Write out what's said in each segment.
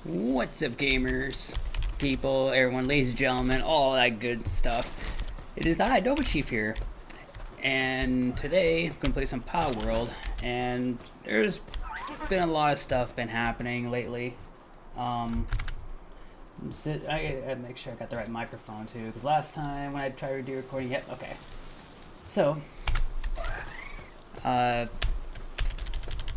What's up, gamers, people, everyone, ladies and gentlemen, all that good stuff. It is I, Nova Chief here, and today I'm gonna play some Power World. And there's been a lot of stuff been happening lately. Um, I gotta make sure I got the right microphone too, because last time when I tried to do recording, yep, okay. So, uh,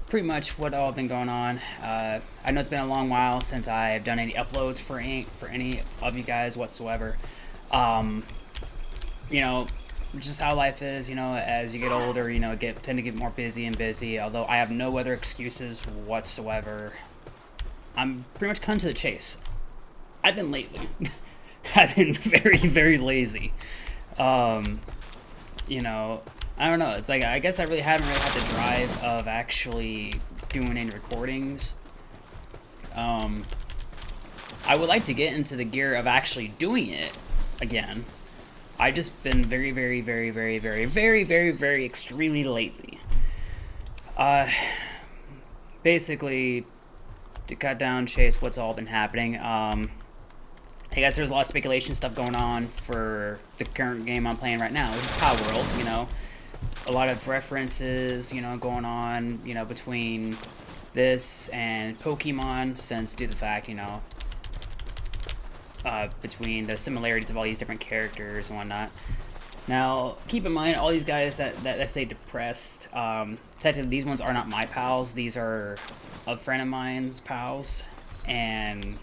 pretty much what all been going on. I know it's been a long while since I've done any uploads for any of you guys whatsoever. Um, you know, just how life is. You know, as you get older, you know, tend to get more busy and busy. Although I have no other excuses whatsoever. I'm pretty much come to the chase. I've been lazy. I've been very lazy. Um, you know, I don't know. It's like I guess I really haven't really had the drive of actually doing any recordings. Um, I would like to get into the gear of actually doing it again. I just been very extremely lazy. Uh, Basically, to cut down chase what's all been happening. I guess there's a lot of speculation stuff going on for the current game I'm playing right now, which is Power World. You know, a lot of references, you know, going on, you know, between this and Pokemon, since due to the fact, you know, between the similarities of all these different characters and whatnot. Now, keep in mind, all these guys that say depressed, technically these ones are not my pals. These are a friend of mine's pals, and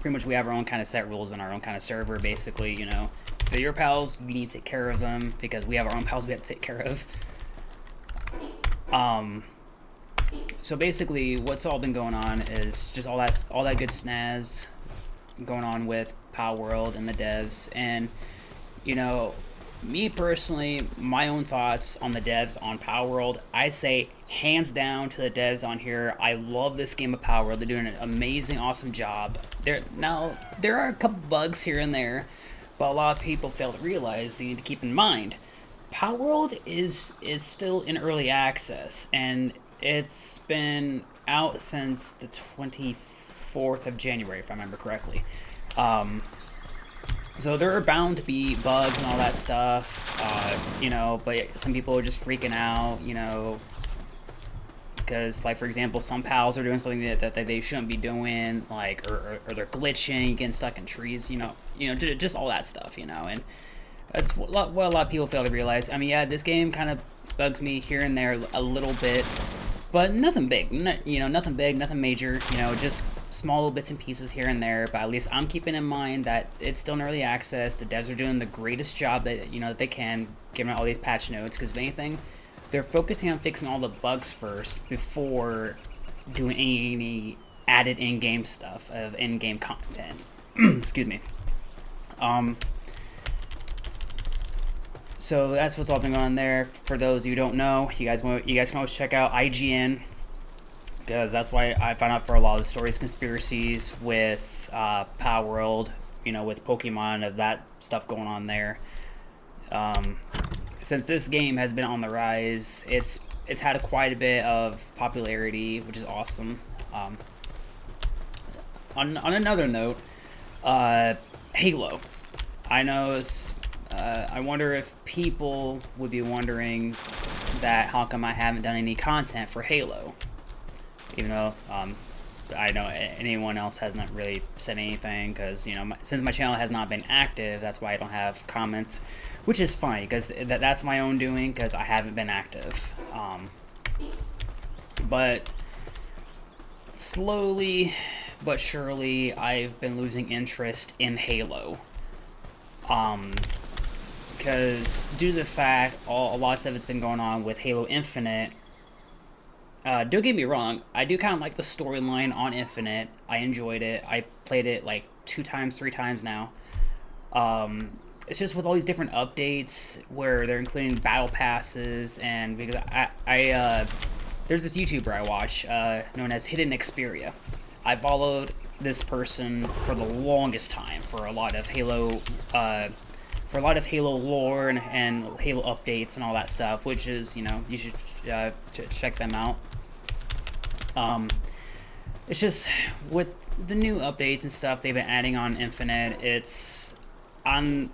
pretty much we have our own kind of set rules in our own kind of server, basically, you know. If they're your pals, we need to take care of them, because we have our own pals we have to take care of. So basically, what's all been going on is just all that good snaz going on with Power World and the devs. And you know, me personally, my own thoughts on the devs on Power World, I say hands down to the devs on here. I love this game of Power World. They're doing an amazing, awesome job. There are a couple bugs here and there, but a lot of people fail to realize you need to keep in mind. Power World is still in early access, and it's been out since the 24th of January, if I remember correctly. So there are bound to be bugs and all that stuff, you know, but some people are just freaking out, you know, because, like, for example, some pals are doing something that they shouldn't be doing, like, or they're glitching, getting stuck in trees, you know, just all that stuff, you know, and that's what a lot of people fail to realize. I mean, yeah, this game kind of bugs me here and there a little bit, but nothing big, nothing big, nothing major, you know, just small little bits and pieces here and there. But at least I'm keeping in mind that it's still in early access. The devs are doing the greatest job that they can, given all these patch notes. Because if anything, they're focusing on fixing all the bugs first before doing any added in-game stuff of in-game content. Excuse me. So that's what's all been going on there. For those who don't know, you guys can always check out IGN, because that's why I found out for a lot of the stories, conspiracies with Power World, you know, with Pokemon, of that stuff going on there. Since this game has been on the rise, it's had quite a bit of popularity, which is awesome. On another note, Halo. I know I wonder if people would be wondering that how come I haven't done any content for Halo, even though I know anyone else hasn't really said anything, because, you know, since my channel has not been active, that's why I don't have comments, which is fine, because that's my own doing, because I haven't been active. But slowly but surely, I've been losing interest in Halo. Because due to the fact a lot of stuff that's been going on with Halo Infinite, don't get me wrong, I do kind of like the storyline on Infinite. I enjoyed it. I played it like 2 times, 3 times now. It's just with all these different updates where they're including battle passes, and because there's this YouTuber I watch known as Hidden Xperia. I followed this person for the longest time for a lot of Halo lore and Halo updates and all that stuff, which is, you know, you should check them out. It's just with the new updates and stuff they've been adding on Infinite. I'm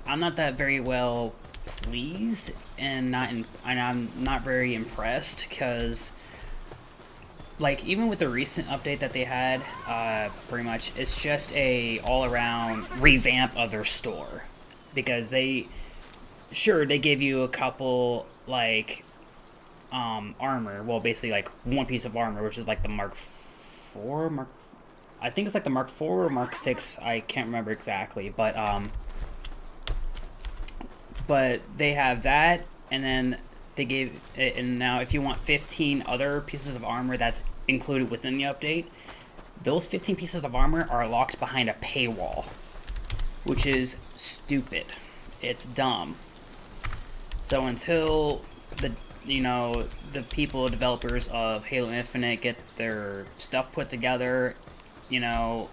I'm not that very well pleased, and I'm not very impressed because, like, even with the recent update that they had, pretty much it's just a all around revamp of their store, because they give you a couple, like, armor. Well, basically like one piece of armor, which is like the Mark 4, I think it's like the Mark 4 or Mark 6. I can't remember exactly, but they have that, and then they gave it, and now if you want 15 other pieces of armor that's included within the update, those 15 pieces of armor are locked behind a paywall, which is stupid. It's dumb. So until the people, developers of Halo Infinite, get their stuff put together, you know,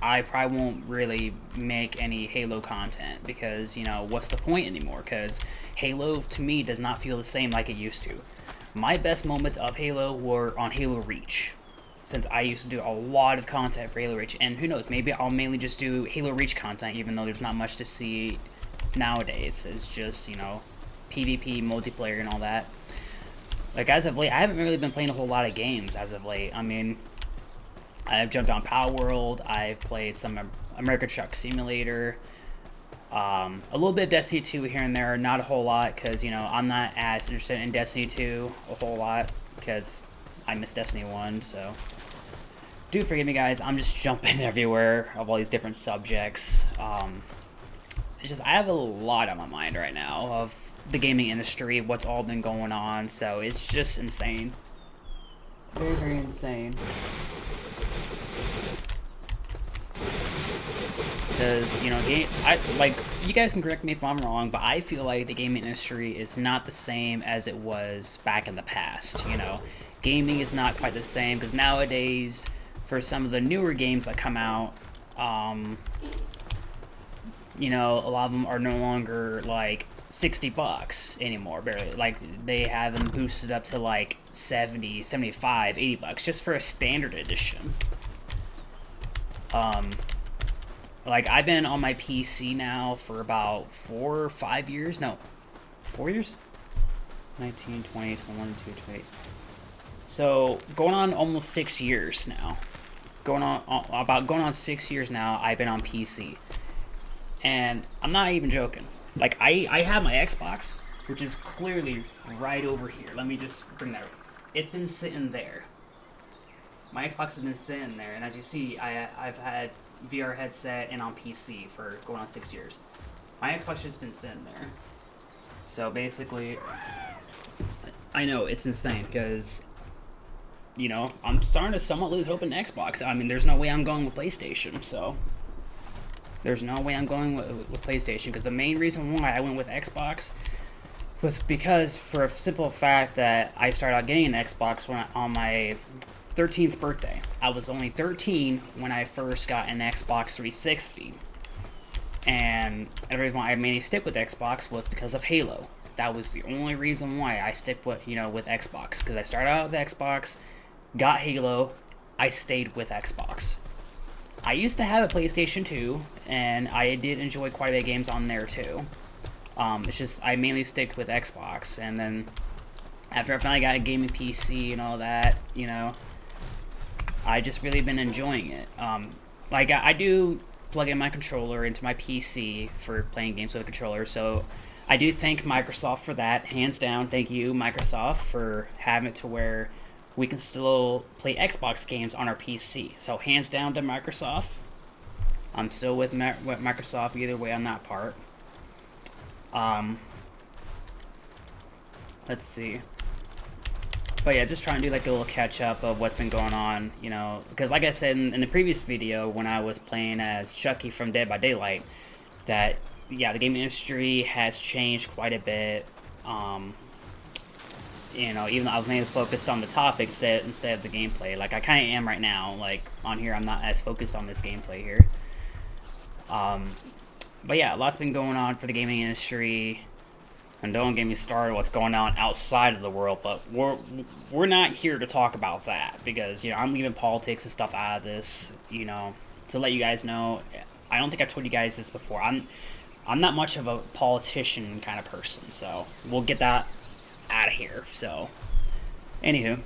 I probably won't really make any Halo content, because, what's the point anymore? Because Halo, to me, does not feel the same like it used to. My best moments of Halo were on Halo Reach, since I used to do a lot of content for Halo Reach, and who knows, maybe I'll mainly just do Halo Reach content, even though there's not much to see nowadays. It's just, PvP, multiplayer, and all that. Like, as of late, I haven't really been playing a whole lot of games as of late. I mean, I've jumped on Power World, I've played some American Truck Simulator, a little bit of Destiny 2 here and there, not a whole lot, because, I'm not as interested in Destiny 2 a whole lot, because I miss Destiny 1, so do forgive me, guys. I'm just jumping everywhere of all these different subjects. It's just, I have a lot on my mind right now of the gaming industry, what's all been going on, so it's just insane. Very, very insane. Because, you guys can correct me if I'm wrong, but I feel like the gaming industry is not the same as it was back in the past, Gaming is not quite the same, because nowadays, for some of the newer games that come out, a lot of them are no longer, like, $60 anymore, barely. Like, they have them boosted up to, like, 70, 75, $80, just for a standard edition. Like, I've been on my PC now for about 4 or 5 years. No, 4 years? 19, 20, 21, 22, 28. So, going on almost 6 years now. Going on 6 years now, I've been on PC. And I'm not even joking. Like, I have my Xbox, which is clearly right over here. Let me just bring that up. It's been sitting there. My Xbox has been sitting there, and as you see, I've had VR headset and on PC for going on 6 years. My Xbox has been sitting there. So basically, I know it's insane, because, I'm starting to somewhat lose hope in Xbox. I mean, there's no way I'm going with PlayStation, so there's no way I'm going with PlayStation, because the main reason why I went with Xbox was because, for a simple fact, that I started out getting an Xbox on my 13th birthday. I was only 13 when I first got an Xbox 360. And the reason why I mainly stick with Xbox was because of Halo. That was the only reason why I stick with Xbox. Because I started out with Xbox, got Halo, I stayed with Xbox. I used to have a PlayStation 2, and I did enjoy quite a bit of games on there too. It's just, I mainly stick with Xbox. And then, after I finally got a gaming PC and all that, I just really been enjoying it. Like, I do plug in my controller into my PC for playing games with a controller, so I do thank Microsoft for that. Hands down, thank you, Microsoft, for having it to where we can still play Xbox games on our PC. So, hands down to Microsoft. I'm still with Microsoft either way on that part. Let's see. But yeah, just trying to do like a little catch up of what's been going on, because like I said in the previous video when I was playing as Chucky from Dead by Daylight, that, yeah, the gaming industry has changed quite a bit. Even though I was mainly focused on the topic instead of the gameplay. Like, I kind of am right now. Like, on here, I'm not as focused on this gameplay here. But yeah, lots been going on for the gaming industry. And don't get me started what's going on outside of the world, but we're not here to talk about that because, you know, I'm leaving politics and stuff out of this, you know, to let you guys know. I don't think I've told you guys this before. I'm not much of a politician kind of person, so we'll get that out of here. So, anywho,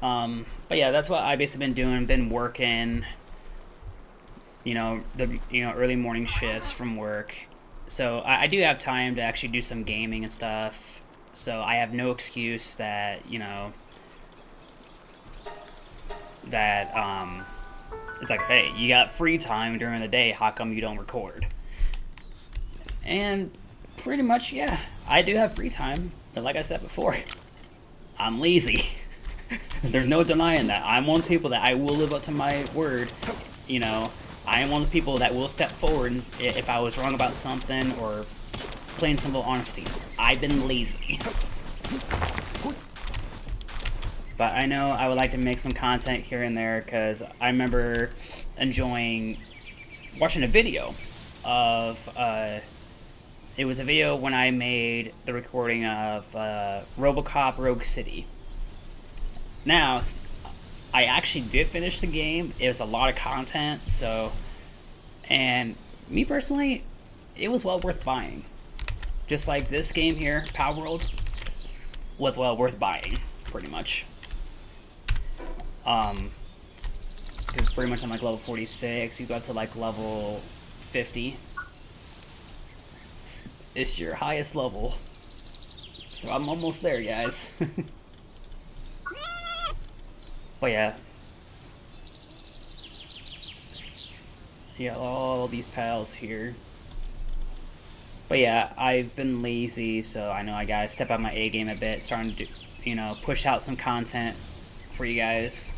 but yeah, that's what I basically been doing. Been working, you know, early morning shifts from work. So I do have time to actually do some gaming and stuff. So I have no excuse that, you know, that it's like, hey, you got free time during the day. How come you don't record? And pretty much, yeah, I do have free time. But like I said before, I'm lazy. There's no denying that. I'm one of those people that I will live up to my word, you know. I am one of those people that will step forward if I was wrong about something, or plain simple honesty. I've been lazy. But I know I would like to make some content here and there because I remember enjoying watching a video of, it was a video when I made the recording of RoboCop Rogue City. Now, I actually did finish the game. It was a lot of content, so, and me personally, it was well worth buying. Just like this game here, Palworld, was well worth buying, pretty much. Because pretty much I'm like level 46, you go up to like level 50. It's your highest level. So I'm almost there, guys. But yeah. Yeah, all these pals here. But yeah, I've been lazy, so I know I gotta step up my A game a bit, starting to, you know, push out some content for you guys.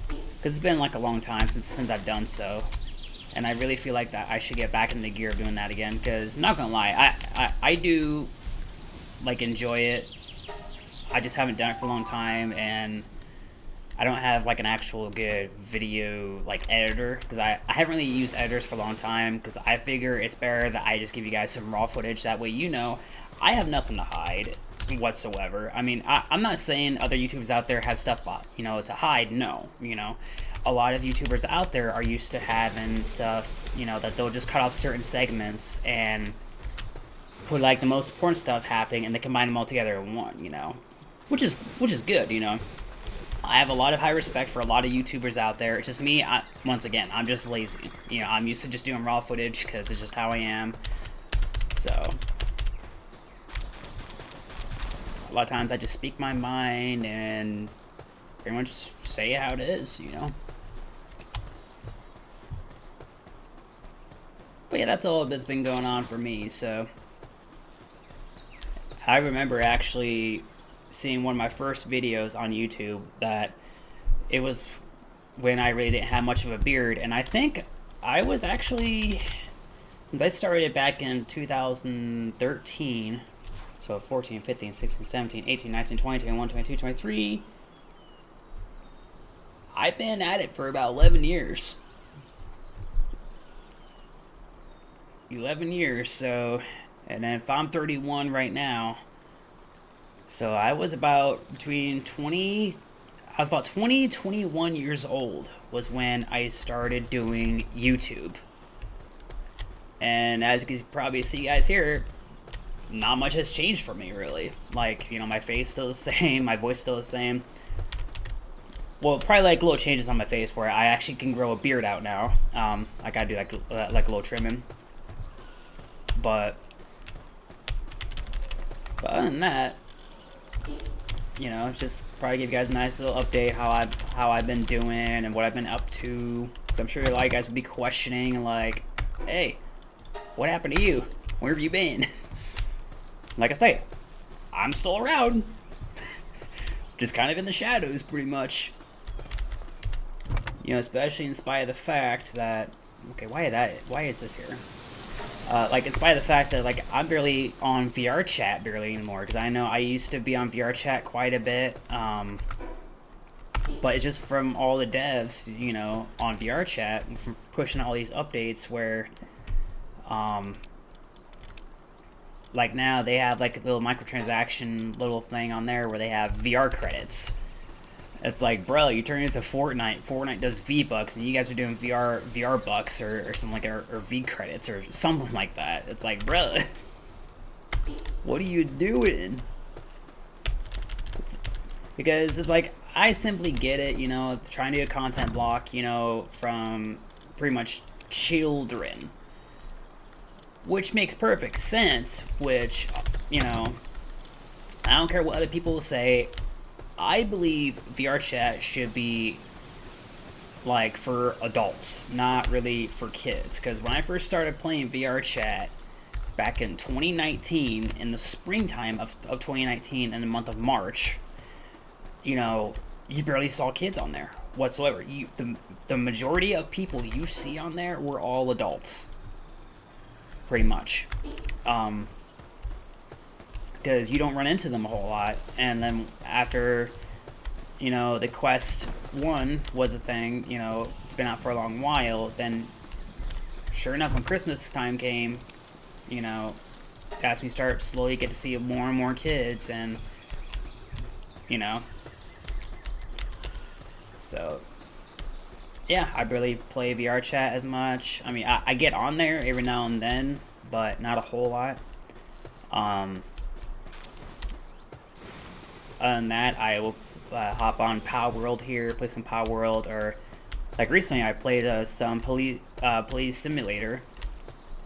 Because it's been like a long time since I've done so. And I really feel like that I should get back in the gear of doing that again. Because, not gonna lie, I do, like, enjoy it. I just haven't done it for a long time, and I don't have like an actual good video like editor because I haven't really used editors for a long time because I figure it's better that I just give you guys some raw footage. That way, you know, I have nothing to hide whatsoever. I mean, I'm not saying other YouTubers out there have stuff, you know, to hide. No, you know, a lot of YouTubers out there are used to having stuff, you know, that they'll just cut off certain segments and put like the most important stuff happening and they combine them all together in one, you know, which is good, you know. I have a lot of high respect for a lot of YouTubers out there. It's just me, once again, I'm just lazy. You know, I'm used to just doing raw footage because it's just how I am. So, a lot of times I just speak my mind and pretty much say how it is, you know. But yeah, that's all that's been going on for me, so. I remember actually seeing one of my first videos on YouTube that it was when I really didn't have much of a beard, and I think I was actually, since I started back in 2013, so 14, 15, 16, 17, 18, 19, 20, 21, 22, 23, I've been at it for about 11 years. 11 years, so, and then if I'm 31 right now, so I was about 21 years old was when I started doing YouTube. And as you can probably see guys here, not much has changed for me really. Like, you know, my face still the same, my voice still the same. Well, probably like little changes on my face where I actually can grow a beard out now. I gotta do like a little trimming. But other than that, you know, just probably give you guys a nice little update how I've been doing and what I've been up to. Because I'm sure a lot of you guys would be questioning, like, hey, what happened to you? Where have you been? Like I say, I'm still around. Just kind of in the shadows, pretty much. You know, especially in spite of the fact that, okay, why is this here? Like, in spite of the fact that, like, I'm barely on VR chat barely anymore, because I know I used to be on VR chat quite a bit, but it's just from all the devs, you know, on VR chat, from pushing all these updates where, like now they have like a little microtransaction little thing on there where they have VR credits. It's like, bro, you turn into Fortnite. Fortnite does V-Bucks, and you guys are doing VR bucks or something like or V credits or something like that. It's like, bro, what are you doing? Because it's like, I simply get it, you know, trying to do a content block, you know, from pretty much children. Which makes perfect sense, which, you know, I don't care what other people say. I believe VR chat should be like for adults, not really for kids. Because when I first started playing VR chat back in 2019, in the springtime of 2019, in the month of March, you know, you barely saw kids on there whatsoever. The majority of people you see on there were all adults, pretty much. Because you don't run into them a whole lot. And then after, you know, the Quest 1 was a thing, you know, it's been out for a long while, then sure enough, when Christmas time came, you know, that's when we start slowly get to see more and more kids, and, you know, so, yeah, I barely play VR chat as much. I mean, I get on there every now and then, but not a whole lot. Other than that, I will hop on Palworld here, play some Palworld, or like recently I played some police simulator,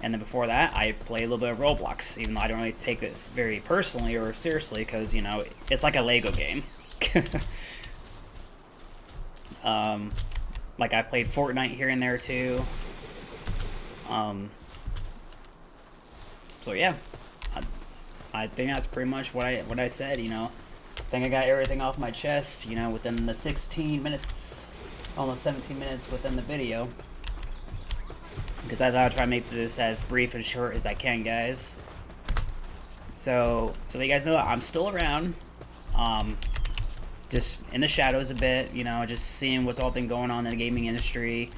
and then before that I played a little bit of Roblox, even though I don't really take this very personally or seriously, because, you know, it's like a Lego game. Like I played Fortnite here and there too. So yeah, I think that's pretty much what I said, you know. I think I got everything off my chest, you know, within the 16 minutes, almost 17 minutes within the video. Because I thought I'd try to make this as brief and short as I can, guys. So that you guys know, I'm still around. Just in the shadows a bit, you know, just seeing what's all been going on in the gaming industry.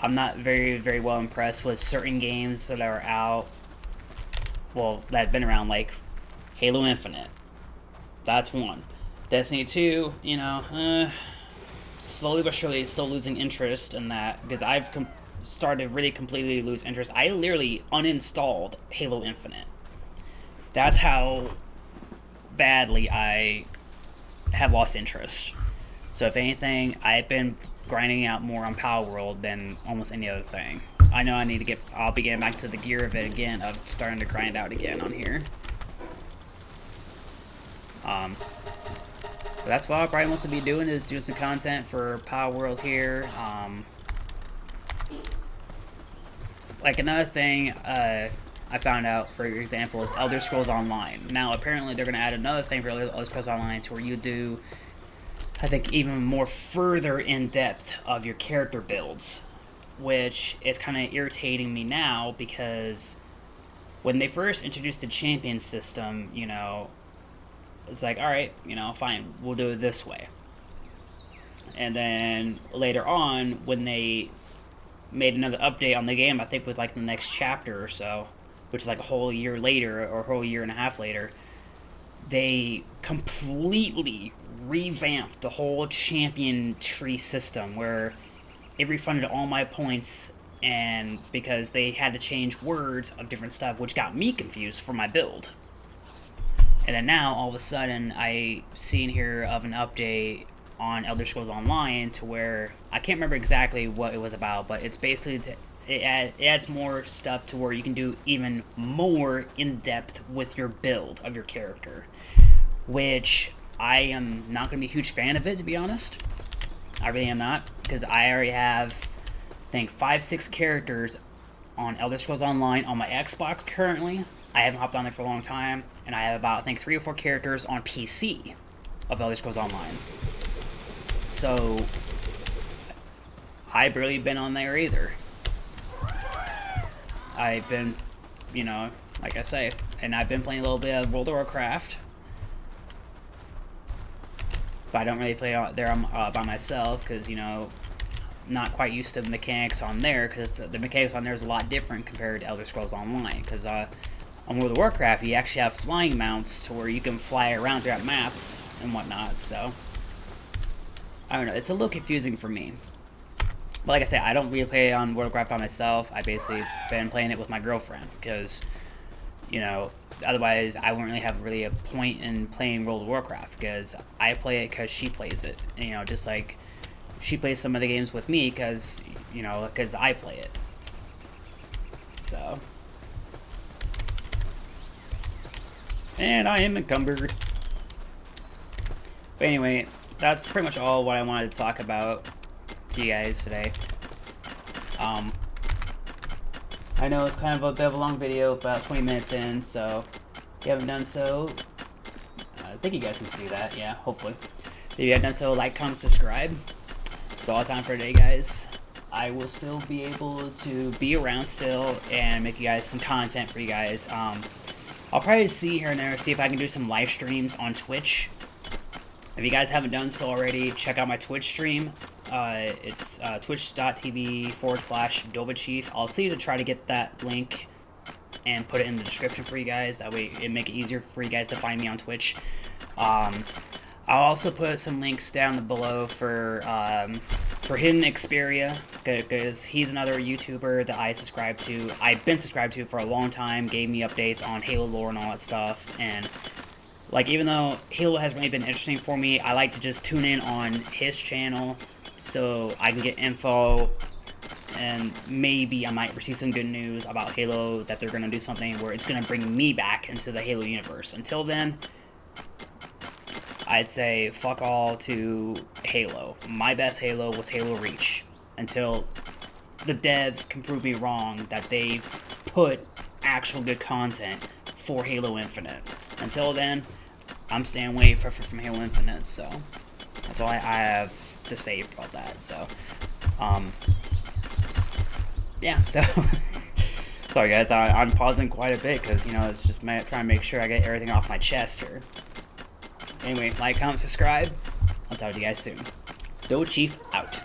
I'm not very, very well impressed with certain games that are out, well, that have been around, like Halo Infinite. That's one. Destiny 2, you know, slowly but surely still losing interest in that, because I've started really completely lose interest. I literally uninstalled Halo Infinite. That's how badly I have lost interest. So if anything, I've been grinding out more on Palworld than almost any other thing. I know I'll be getting back to the gear of it again, of starting to grind out again on here. But that's what I'll probably mostly be doing, is doing some content for Palworld here. Like another thing I found out, for example, is Elder Scrolls Online. Now apparently they're going to add another thing for Elder Scrolls Online, to where you do, I think, even more further in depth of your character builds, which is kind of irritating me now, because when they first introduced the champion system, you know, it's like, alright, you know, fine, we'll do it this way. And then later on, when they made another update on the game, I think with like the next chapter or so, which is like a whole year later, or a whole year and a half later, they completely revamped the whole champion tree system, where it refunded all my points, and because they had to change words of different stuff, which got me confused for my build. And then now, all of a sudden, I see in here of an update on Elder Scrolls Online, to where I can't remember exactly what it was about, but it's basically it adds more stuff to where you can do even more in depth with your build of your character, which I am not going to be a huge fan of it, to be honest. I really am not, because I already have, I think, 5-6 characters on Elder Scrolls Online on my Xbox currently. I haven't hopped on there for a long time, and I have about, I think, 3 or 4 characters on PC of Elder Scrolls Online. So I've barely been on there either. I've been, you know, like I say, and I've been playing a little bit of World of Warcraft, but I don't really play out there by myself, because, you know, not quite used to the mechanics on there, because the mechanics on there is a lot different compared to Elder Scrolls Online, because on World of Warcraft, you actually have flying mounts to where you can fly around throughout maps and whatnot, so I don't know, it's a little confusing for me. But like I said, I don't really play on World of Warcraft by myself. I basically been playing it with my girlfriend because, you know, otherwise I wouldn't really have a point in playing World of Warcraft, because I play it because she plays it. And, you know, just like she plays some of the games with me because, you know, because I play it. So. And I am encumbered. But anyway, that's pretty much all what I wanted to talk about to you guys today. I know it's kind of a bit of a long video, about 20 minutes in, so if you haven't done so, I think you guys can see that, yeah, hopefully. If you haven't done so, like, comment, subscribe. It's all time for today, guys. I will still be able to be around still and make you guys some content for you guys. I'll probably see here and there, see if I can do some live streams on Twitch. If you guys haven't done so already, check out my Twitch stream. It's twitch.tv/DovaChief. I'll see to try to get that link and put it in the description for you guys. That way it make it easier for you guys to find me on Twitch. I'll also put some links down below for Hidden Xperia, because he's another YouTuber that I subscribe to. I've been subscribed to for a long time, gave me updates on Halo lore and all that stuff, and like, even though Halo hasn't really been interesting for me, I like to just tune in on his channel so I can get info, and maybe I might receive some good news about Halo, that they're going to do something where it's going to bring me back into the Halo universe. Until then, I'd say fuck all to Halo. My best Halo was Halo Reach, until the devs can prove me wrong that they've put actual good content for Halo Infinite. Until then, I'm staying away from Halo Infinite, so that's all I have to say about that. So, yeah, so sorry guys, I'm pausing quite a bit because, you know, it's just trying to make sure I get everything off my chest here. Anyway, like, comment, subscribe. I'll talk to you guys soon. DovaChief out.